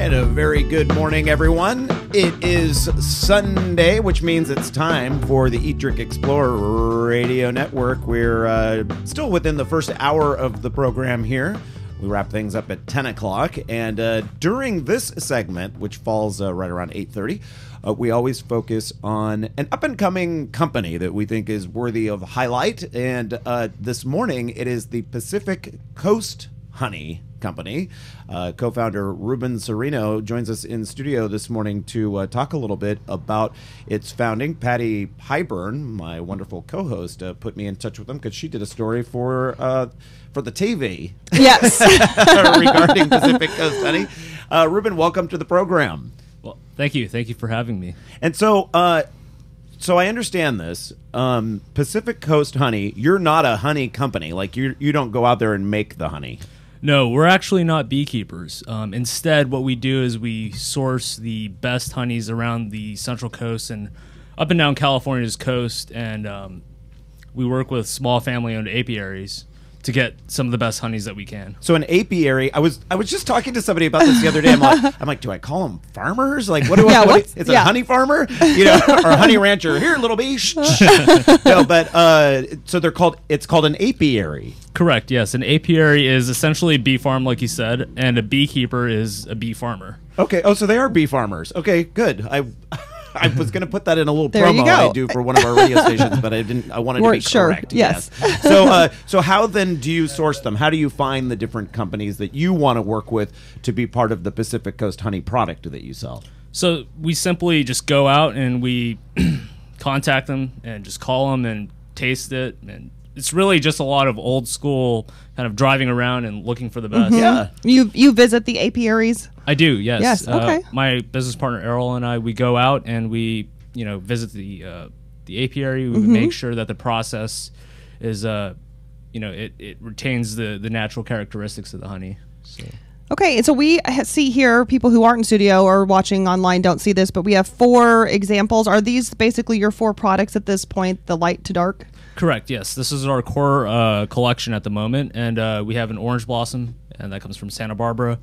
And a very good morning, everyone. It is Sunday, which means it's time for the Eat, Drink, Explore Radio Network. We're still within the first hour of the program here. We wrap things up at 10 o'clock. And during this segment, which falls right around 8:30, we always focus on an up-and-coming company that we think is worthy of highlight. And this morning, it is the Pacific Coast Honey Company. Co-founder Ruben Sarino joins us in studio this morning to talk a little bit about its founding. Patty Highburn, my wonderful co-host, put me in touch with them because she did a story for the TV. Yes. Regarding Pacific Coast Honey. Ruben, welcome to the program. Well, thank you. Thank you for having me. And so I understand this. Pacific Coast Honey, you're not a honey company. Like you don't go out there and make the honey. No, we're actually not beekeepers. Instead, what we do is we source the best honeys around the Central Coast and up and down California's coast, and we work with small family-owned apiaries to get some of the best honeys that we can. So an apiary, I was just talking to somebody about this the other day. I'm like, do I call them farmers? Like, what do I? Is it a honey farmer? You know, or a honey rancher? Here, little bee. No, but so it's called an apiary. Correct. Yes, an apiary is essentially a bee farm, like you said, and a beekeeper is a bee farmer. Okay. Oh, so they are bee farmers. Okay, good. I was going to put that in a little there promo I do for one of our radio stations, but I didn't. I wanted to be correct. Yes. So how then do you source them? How do you find the different companies that you want to work with to be part of the Pacific Coast Honey product that you sell? So we simply just go out and we contact them and just call them and taste it, and it's really just a lot of old school kind of driving around and looking for the best. Mm-hmm. Yeah. You visit the apiaries? I do, yes. Yes, okay. My business partner Errol and I, we go out and we, visit the apiary. We make sure that the process is, it retains the natural characteristics of the honey. So. Okay, so we see here, people who aren't in studio or watching online don't see this, but we have 4 examples. Are these basically your 4 products at this point, the light to dark? Correct, yes. This is our core collection at the moment, and we have an orange blossom, and that comes from Santa Barbara,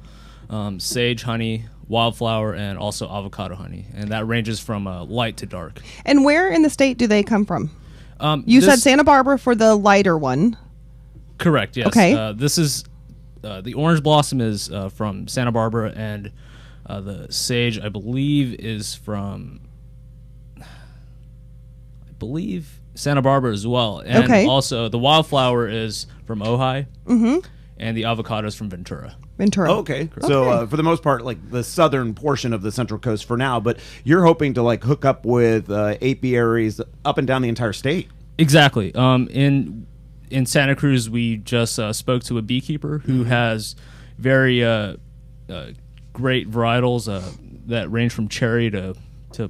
sage honey, wildflower, and also avocado honey, and that ranges from light to dark. And where in the state do they come from? You said Santa Barbara for the lighter one. Correct, yes. Okay. This is the orange blossom is from Santa Barbara, and the sage, I believe, is from Santa Barbara as well. And also the wildflower is from Ojai, and the avocado is from Ventura. Oh, okay. So for the most part, like the southern portion of the Central Coast for now, but you're hoping to like hook up with apiaries up and down the entire state. Exactly. In Santa Cruz, we just spoke to a beekeeper who has very great varietals that range from cherry to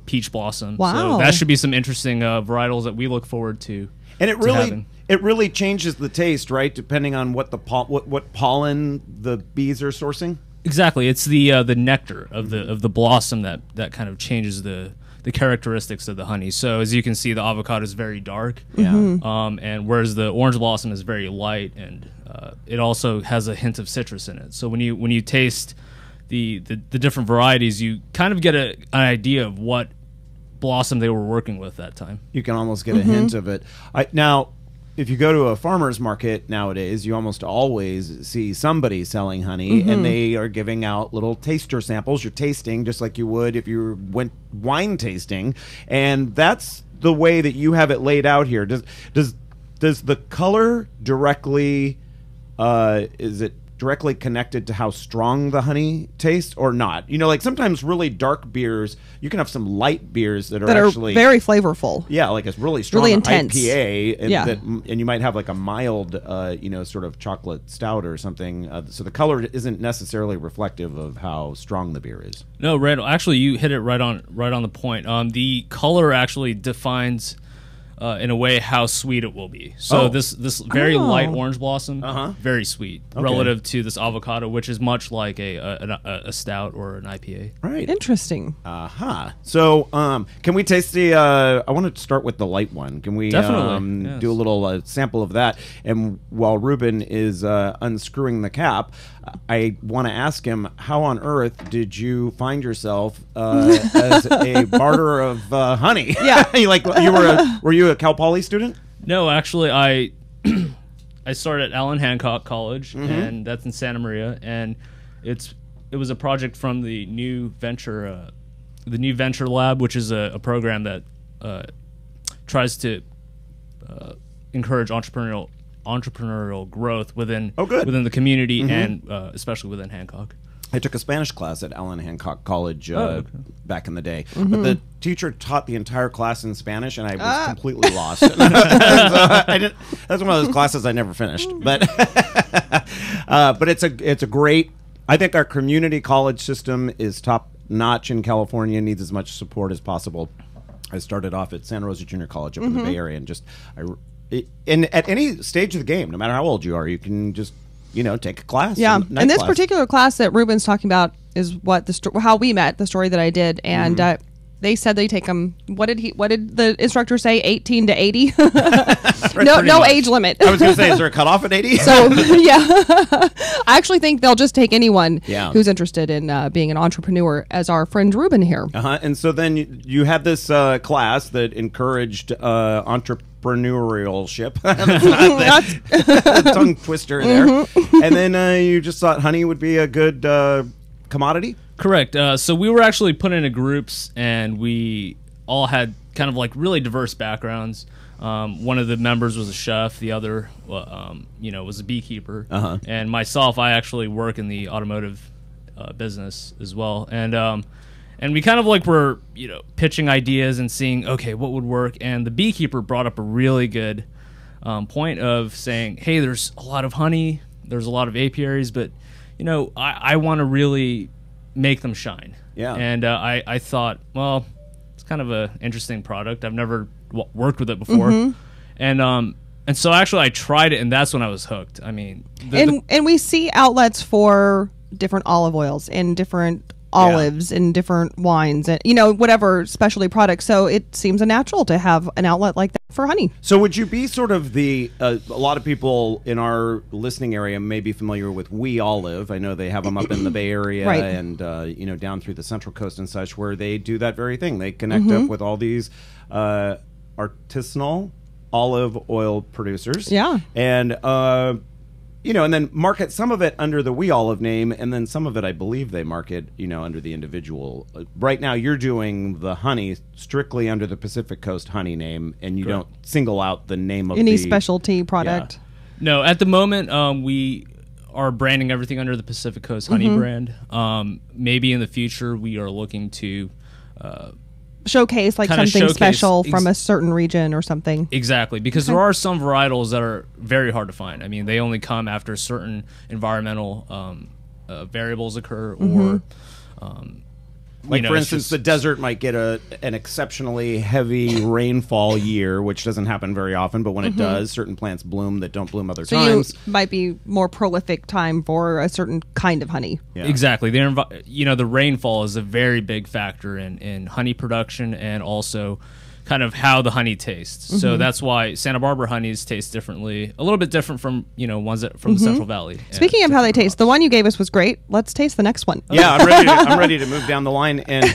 peach blossom. Wow. So that should be some interesting varietals that we look forward to. And it really changes the taste, right? Depending on what what pollen the bees are sourcing. Exactly. It's the nectar of the blossom that kind of changes the characteristics of the honey. So as you can see, the avocado is very dark. Yeah. And whereas the orange blossom is very light, and it also has a hint of citrus in it. So when you taste the different varieties, you kind of get an idea of what blossom they were working with that time. You can almost get a hint of it. Now, if you go to a farmer's market nowadays, you almost always see somebody selling honey, and they are giving out little taster samples. You're tasting just like you would if you went wine tasting, and that's the way that you have it laid out here. Does the color directly is it directly connected to how strong the honey tastes or not? Like sometimes really dark beers, you can have some light beers that are actually very flavorful. Yeah, like it's really strong, really intense IPA, and you might have like a mild, sort of chocolate stout or something. So the color isn't necessarily reflective of how strong the beer is. No, Randall, actually, you hit it right on the point. The color actually defines in a way how sweet it will be. So this very light orange blossom, very sweet relative to this avocado, which is much like a stout or an IPA. Right. Interesting. So can we taste the? I want to start with the light one. Can we Definitely, yes. do a little sample of that? And while Ruben is unscrewing the cap, I want to ask him, how on earth did you find yourself as a barter of honey? Yeah. Were you a Cal Poly student? No, actually, I started at Allen Hancock College, and that's in Santa Maria, and it was a project from the new venture lab, which is a program that tries to encourage entrepreneurial growth within the community and especially within Hancock. I took a Spanish class at Allen Hancock College back in the day, but the teacher taught the entire class in Spanish, and I was completely lost. So that's one of those classes I never finished. But it's a great. I think our community college system is top notch in California. Needs as much support as possible. I started off at Santa Rosa Junior College up in the Bay Area, and at any stage of the game, no matter how old you are, you can just take a class. Yeah, and this particular class that Ruben's talking about is what how we met, the story that I did, and they said they take them. What did the instructor say? 18 to 80. No age limit. I was going to say, is there a cutoff at 80? So yeah, I actually think they'll just take anyone who's interested in being an entrepreneur, as our friend Ruben here. And so then you had this class that encouraged entrepreneurship. That's tongue twister there. And then you just thought honey would be a good commodity? Correct. So we were actually put into groups, and we all had kind of like really diverse backgrounds. One of the members was a chef, the other, was a beekeeper, and myself, I actually work in the automotive business as well. And we kind of like were, pitching ideas and seeing, okay, what would work. And the beekeeper brought up a really good point of saying, hey, there's a lot of honey, there's a lot of apiaries, but I want to really make them shine. Yeah. And I thought, well, it's kind of a interesting product. I've never worked with it before. And so actually I tried it, and that's when I was hooked. I mean, and we see outlets for different olive oils and different olives and different wines and whatever specialty products, so it seems a natural to have an outlet like that for honey. So would you be sort of a lot of people in our listening area may be familiar with We Olive. I know they have them up in the Bay Area and down through the Central Coast and such, where they do that very thing. They connect up with all these artisanal olive oil producers, and and then market some of it under the We Olive name, and then some of it, I believe, they market, under the individual. Right now, you're doing the honey strictly under the Pacific Coast honey name, and you don't single out the name of any specialty product. No, at the moment, we are branding everything under the Pacific Coast honey brand. Maybe in the future, we are looking to showcase something special from a certain region or something. Exactly, because there are some varietals that are very hard to find. I mean, they only come after certain environmental variables occur, or for instance, the desert might get an exceptionally heavy rainfall year, which doesn't happen very often, but when it does, certain plants bloom that don't bloom other times. You might be more prolific time for a certain kind of honey. Yeah. Exactly. The rainfall is a very big factor in honey production, and also kind of how the honey tastes. So that's why Santa Barbara honeys taste differently, a little bit different from ones that from the Central Valley. Speaking of how they taste, the one you gave us was great. Let's taste the next one. Yeah, I'm ready to move down the line, and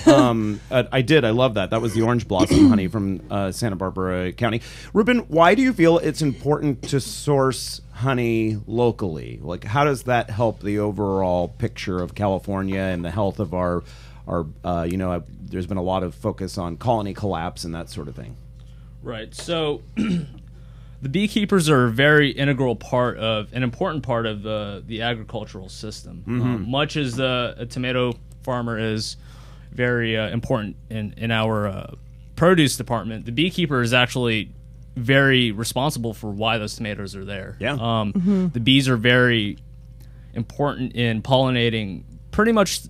I love that. That was the orange blossom honey from Santa Barbara County. Ruben, why do you feel it's important to source honey locally? Like, how does that help the overall picture of California and the health of our there's been a lot of focus on colony collapse and that sort of thing. Right. So the beekeepers are a very integral part of, an important part of the agricultural system. Much as a tomato farmer is very important in our produce department, the beekeeper is actually very responsible for why those tomatoes are there. Yeah. The bees are very important in pollinating pretty much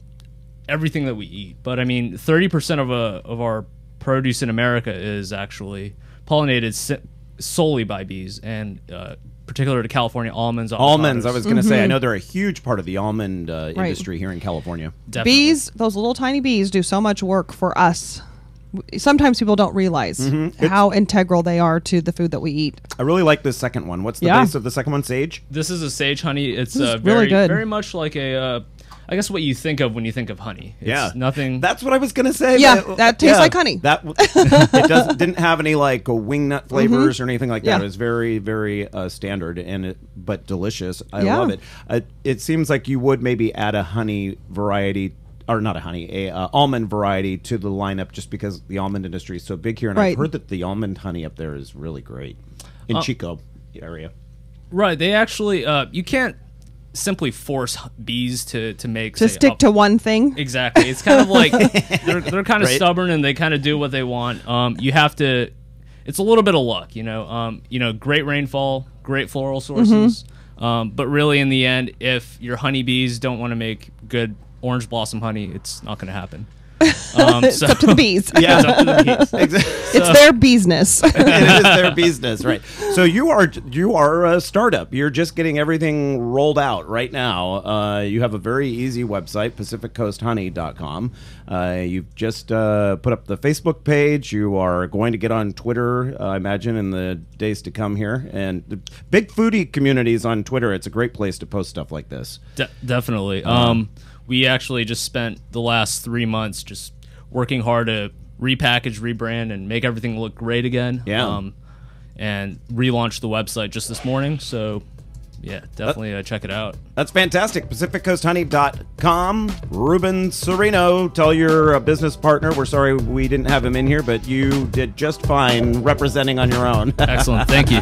everything that we eat. But I mean, 30% of our produce in America is actually pollinated solely by bees, and particular to California, almonds. Almonds, I was going to say, I Mm-hmm. know they're a huge part of the almond industry here in California. Definitely. Bees, those little tiny bees, do so much work for us. Sometimes people don't realize how integral they are to the food that we eat. I really like this second one. What's the Yeah. base of the second one? Sage? This is a sage honey. It's This is very, really good. very much like a, I guess what you think of when you think of honey. It's Yeah. nothing. That's what I was going to say. Yeah, that tastes like honey. That it didn't have any like wingnut flavors or anything like that. Yeah. It was very, very standard but delicious. I Yeah. love it. It seems like you would maybe add a honey variety, or not a honey, a almond variety to the lineup, just because the almond industry is so big here. And Right. I've heard that the almond honey up there is really great in Chico area. Right. They actually, you can't simply force bees to make To say, stick to one thing. Exactly. It's kind of like they're kind of Right. stubborn and they kind of do what they want. You have to. It's a little bit of luck, great rainfall, great floral sources, but really in the end, if your honeybees don't want to make good orange blossom honey, it's not going to happen. It's up to the bees. Yeah. It's up to the bees. Exactly. It's their business. It is their business, right? So you are a startup. You're just getting everything rolled out right now. You have a very easy website, PacificCoastHoney.com. You've just put up the Facebook page. You are going to get on Twitter, I imagine, in the days to come here. And the big foodie communities on Twitter. It's a great place to post stuff like this. Definitely. We actually just spent the last 3 months just working hard to repackage, rebrand, and make everything look great again. Yeah. And relaunch the website just this morning. So, yeah, definitely check it out. That's fantastic. PacificCoastHoney.com. Ruben Sarino, tell your business partner. We're sorry we didn't have him in here, but you did just fine representing on your own. Excellent. Thank you.